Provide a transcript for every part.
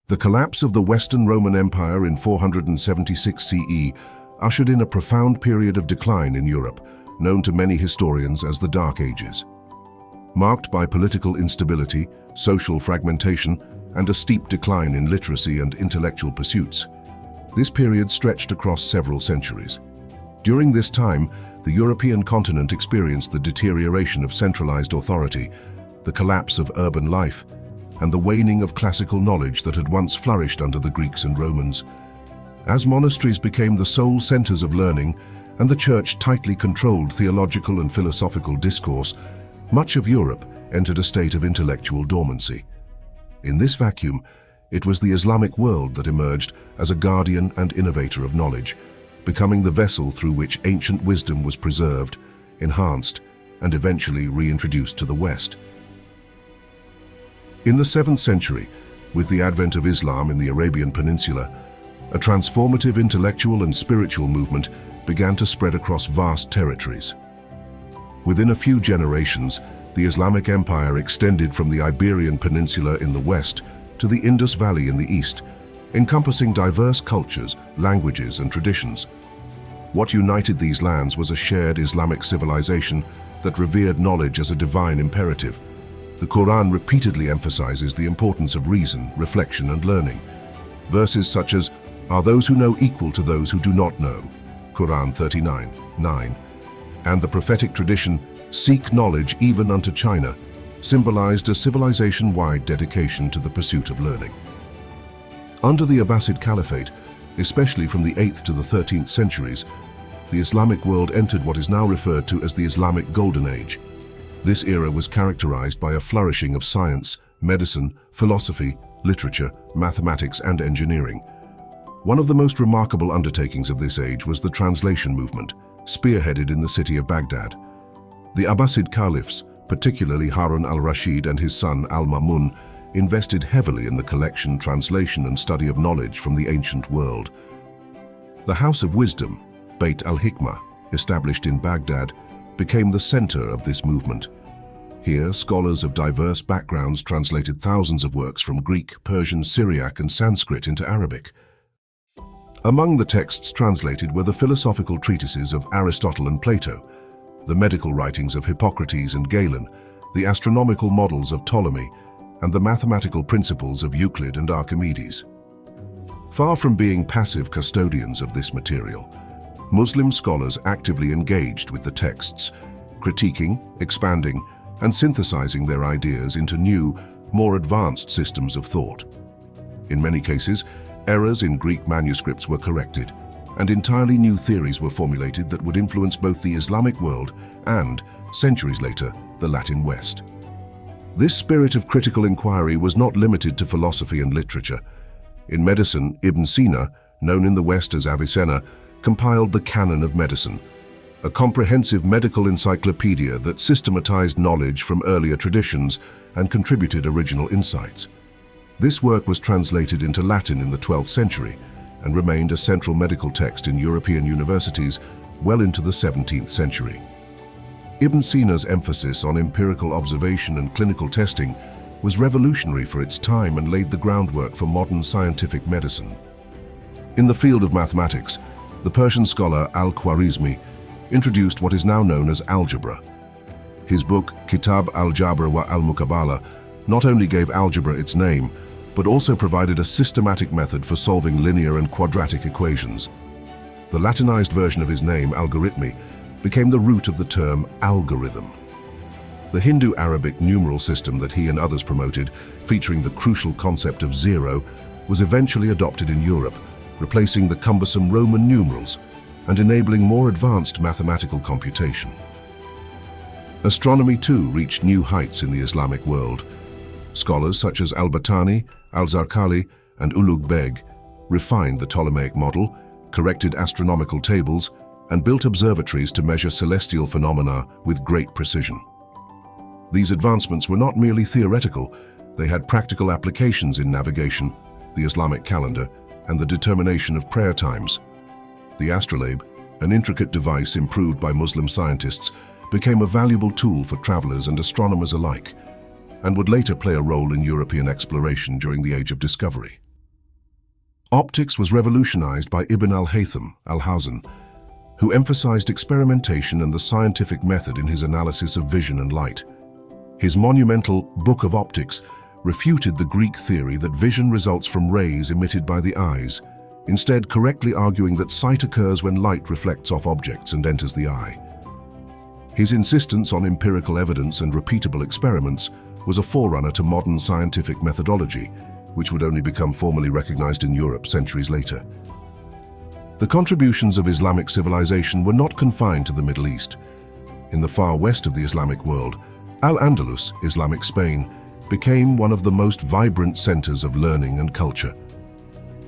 The collapse of the Western Roman Empire in 476 CE ushered in a profound period of decline in Europe, known to many historians as the Dark Ages. Marked by political instability, social fragmentation, and a steep decline in literacy and intellectual pursuits, this period stretched across several centuries. During this time, the European continent experienced the deterioration of centralized authority, the collapse of urban life, and the waning of classical knowledge that had once flourished under the Greeks and Romans. As monasteries became the sole centers of learning, and the Church tightly controlled theological and philosophical discourse, much of Europe entered a state of intellectual dormancy. In this vacuum, it was the Islamic world that emerged as a guardian and innovator of knowledge, becoming the vessel through which ancient wisdom was preserved, enhanced, and eventually reintroduced to the West. In the 7th century, with the advent of Islam in the Arabian Peninsula, a transformative intellectual and spiritual movement began to spread across vast territories. Within a few generations, the Islamic Empire extended from the Iberian Peninsula in the west to the Indus Valley in the east, encompassing diverse cultures, languages, and traditions. What united these lands was a shared Islamic civilization that revered knowledge as a divine imperative. The Quran repeatedly emphasizes the importance of reason, reflection, and learning. Verses such as, "Are those who know equal to those who do not know?" Quran 39:9, and the prophetic tradition, "Seek knowledge even unto China," symbolized a civilization-wide dedication to the pursuit of learning. Under the Abbasid Caliphate, especially from the 8th to the 13th centuries, the Islamic world entered what is now referred to as the Islamic Golden Age. This era was characterized by a flourishing of science, medicine, philosophy, literature, mathematics, and engineering. One of the most remarkable undertakings of this age was the translation movement, spearheaded in the city of Baghdad. The Abbasid caliphs, particularly Harun al-Rashid and his son al-Ma'mun, invested heavily in the collection, translation, and study of knowledge from the ancient world. The House of Wisdom, Beit al-Hikmah, established in Baghdad, became the center of this movement. Here, scholars of diverse backgrounds translated thousands of works from Greek, Persian, Syriac, and Sanskrit into Arabic. Among the texts translated were the philosophical treatises of Aristotle and Plato, the medical writings of Hippocrates and Galen, the astronomical models of Ptolemy, and the mathematical principles of Euclid and Archimedes. Far from being passive custodians of this material, Muslim scholars actively engaged with the texts, critiquing, expanding, and synthesizing their ideas into new, more advanced systems of thought. In many cases, errors in Greek manuscripts were corrected, and entirely new theories were formulated that would influence both the Islamic world and, centuries later, the Latin West. This spirit of critical inquiry was not limited to philosophy and literature. In medicine, Ibn Sina, known in the West as Avicenna, compiled the Canon of Medicine, a comprehensive medical encyclopedia that systematized knowledge from earlier traditions and contributed original insights. This work was translated into Latin in the 12th century and remained a central medical text in European universities well into the 17th century. Ibn Sina's emphasis on empirical observation and clinical testing was revolutionary for its time and laid the groundwork for modern scientific medicine. In the field of mathematics, the Persian scholar al-Khwarizmi introduced what is now known as algebra. His book, Kitab al-Jabr wa al-Muqabala, not only gave algebra its name, but also provided a systematic method for solving linear and quadratic equations. The Latinized version of his name, algorithmi, became the root of the term algorithm. The Hindu-Arabic numeral system that he and others promoted, featuring the crucial concept of zero, was eventually adopted in Europe, replacing the cumbersome Roman numerals and enabling more advanced mathematical computation. Astronomy too reached new heights in the Islamic world. Scholars such as al-Battani, al-Zarqali, and Ulugh Beg refined the Ptolemaic model, corrected astronomical tables, and built observatories to measure celestial phenomena with great precision. These advancements were not merely theoretical, they had practical applications in navigation, the Islamic calendar, and the determination of prayer times. The astrolabe, an intricate device improved by Muslim scientists, became a valuable tool for travelers and astronomers alike, and would later play a role in European exploration during the Age of Discovery. Optics was revolutionized by Ibn al-Haytham al-Hawazin, who emphasized experimentation and the scientific method in his analysis of vision and light. His monumental Book of Optics refuted the Greek theory that vision results from rays emitted by the eyes, instead correctly arguing that sight occurs when light reflects off objects and enters the eye. His insistence on empirical evidence and repeatable experiments was a forerunner to modern scientific methodology, which would only become formally recognized in Europe centuries later. The contributions of Islamic civilization were not confined to the Middle East. In the far west of the Islamic world, Al-Andalus, Islamic Spain, became one of the most vibrant centers of learning and culture.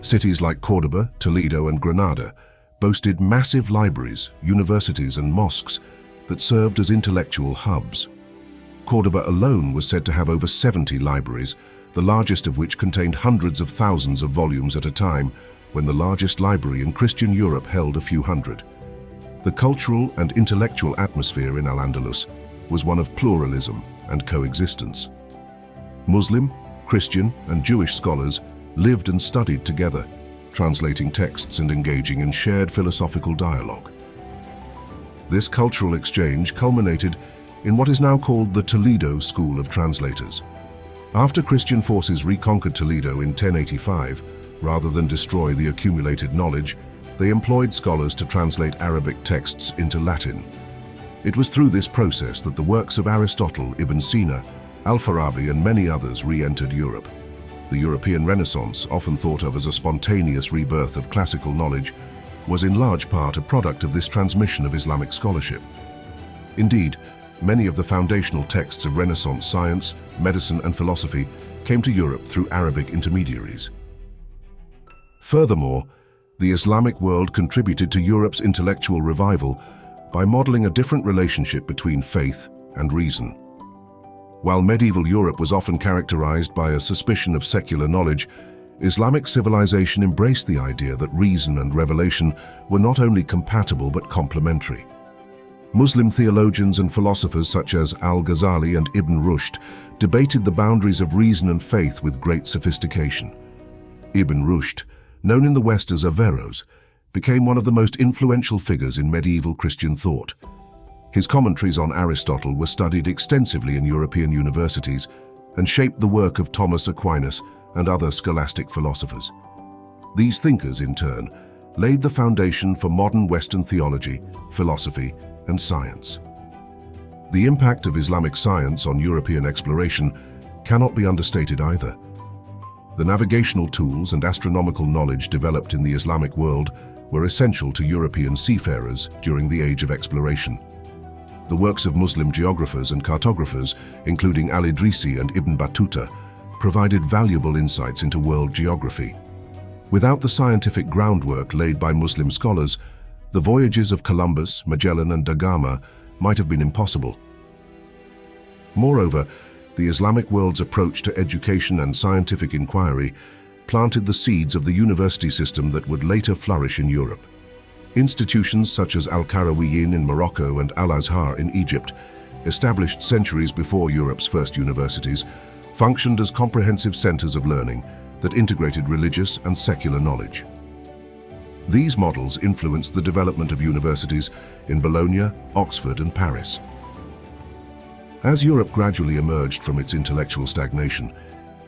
Cities like Córdoba, Toledo, and Granada boasted massive libraries, universities, and mosques that served as intellectual hubs. Córdoba alone was said to have over 70 libraries, the largest of which contained hundreds of thousands of volumes at a time, when the largest library in Christian Europe held a few hundred. The cultural and intellectual atmosphere in Al-Andalus was one of pluralism and coexistence. Muslim, Christian, and Jewish scholars lived and studied together, translating texts and engaging in shared philosophical dialogue. This cultural exchange culminated in what is now called the Toledo School of Translators. After Christian forces reconquered Toledo in 1085, rather than destroy the accumulated knowledge, they employed scholars to translate Arabic texts into Latin. It was through this process that the works of Aristotle, Ibn Sina, Al-Farabi, and many others re-entered Europe. The European Renaissance, often thought of as a spontaneous rebirth of classical knowledge, was in large part a product of this transmission of Islamic scholarship. Indeed, many of the foundational texts of Renaissance science, medicine, and philosophy came to Europe through Arabic intermediaries. Furthermore, the Islamic world contributed to Europe's intellectual revival by modeling a different relationship between faith and reason. While medieval Europe was often characterized by a suspicion of secular knowledge, Islamic civilization embraced the idea that reason and revelation were not only compatible but complementary. Muslim theologians and philosophers such as Al-Ghazali and Ibn Rushd debated the boundaries of reason and faith with great sophistication. Ibn Rushd, known in the West as Averroes, became one of the most influential figures in medieval Christian thought. His commentaries on Aristotle were studied extensively in European universities and shaped the work of Thomas Aquinas and other scholastic philosophers. These thinkers, in turn, laid the foundation for modern Western theology, philosophy, and science. The impact of Islamic science on European exploration cannot be understated either. The navigational tools and astronomical knowledge developed in the Islamic world were essential to European seafarers during the Age of Exploration. The works of Muslim geographers and cartographers, including Al-Idrisi and Ibn Battuta, provided valuable insights into world geography. Without the scientific groundwork laid by Muslim scholars, the voyages of Columbus, Magellan, and da Gama might have been impossible. Moreover, the Islamic world's approach to education and scientific inquiry planted the seeds of the university system that would later flourish in Europe. Institutions such as Al-Qarawiyyin in Morocco and Al-Azhar in Egypt, established centuries before Europe's first universities, functioned as comprehensive centers of learning that integrated religious and secular knowledge. These models influenced the development of universities in Bologna, Oxford, and Paris. As Europe gradually emerged from its intellectual stagnation,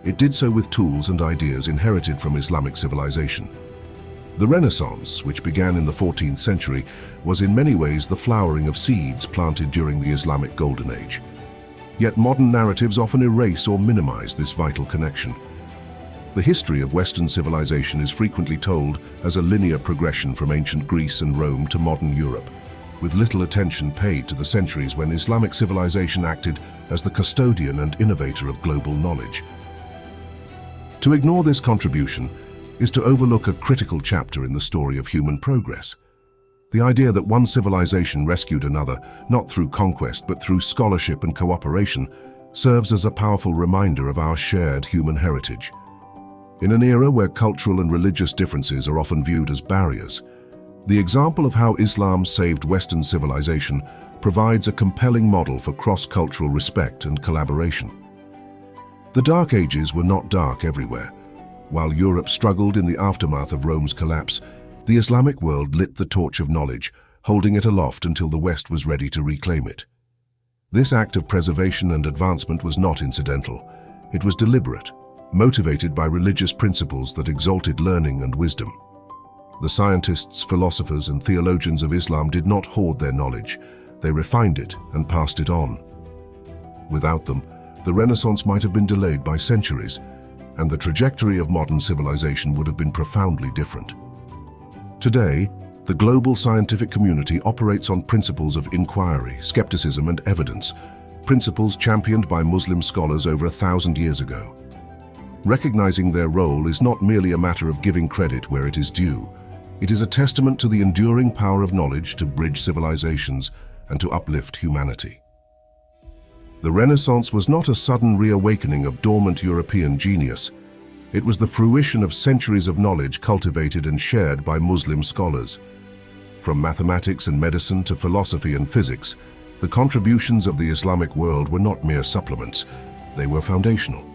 it did so with tools and ideas inherited from Islamic civilization. The Renaissance, which began in the 14th century, was in many ways the flowering of seeds planted during the Islamic Golden Age. Yet modern narratives often erase or minimize this vital connection. The history of Western civilization is frequently told as a linear progression from ancient Greece and Rome to modern Europe, with little attention paid to the centuries when Islamic civilization acted as the custodian and innovator of global knowledge. To ignore this contribution is to overlook a critical chapter in the story of human progress. The idea that one civilization rescued another, not through conquest but through scholarship and cooperation, serves as a powerful reminder of our shared human heritage. In an era where cultural and religious differences are often viewed as barriers, the example of how Islam saved Western civilization provides a compelling model for cross-cultural respect and collaboration. The Dark Ages were not dark everywhere. While Europe struggled in the aftermath of Rome's collapse, the Islamic world lit the torch of knowledge, holding it aloft until the West was ready to reclaim it. This act of preservation and advancement was not incidental. It was deliberate, motivated by religious principles that exalted learning and wisdom. The scientists, philosophers, and theologians of Islam did not hoard their knowledge. They refined it and passed it on. Without them, the Renaissance might have been delayed by centuries, and the trajectory of modern civilization would have been profoundly different. Today, the global scientific community operates on principles of inquiry, skepticism, and evidence, principles championed by Muslim scholars over 1,000 years ago. Recognizing their role is not merely a matter of giving credit where it is due. It is a testament to the enduring power of knowledge to bridge civilizations and to uplift humanity. The Renaissance was not a sudden reawakening of dormant European genius. It was the fruition of centuries of knowledge cultivated and shared by Muslim scholars. From mathematics and medicine to philosophy and physics, the contributions of the Islamic world were not mere supplements, they were foundational.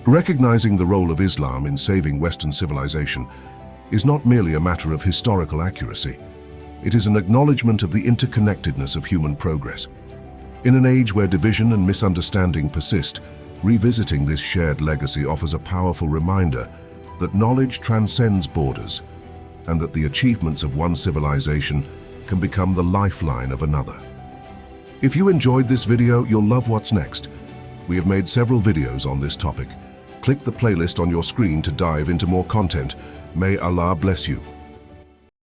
Recognizing the role of Islam in saving Western civilization is not merely a matter of historical accuracy. It is an acknowledgement of the interconnectedness of human progress. In an age where division and misunderstanding persist, revisiting this shared legacy offers a powerful reminder that knowledge transcends borders and that the achievements of one civilization can become the lifeline of another. If you enjoyed this video, you'll love what's next. We have made several videos on this topic. Click the playlist on your screen to dive into more content. May Allah bless you.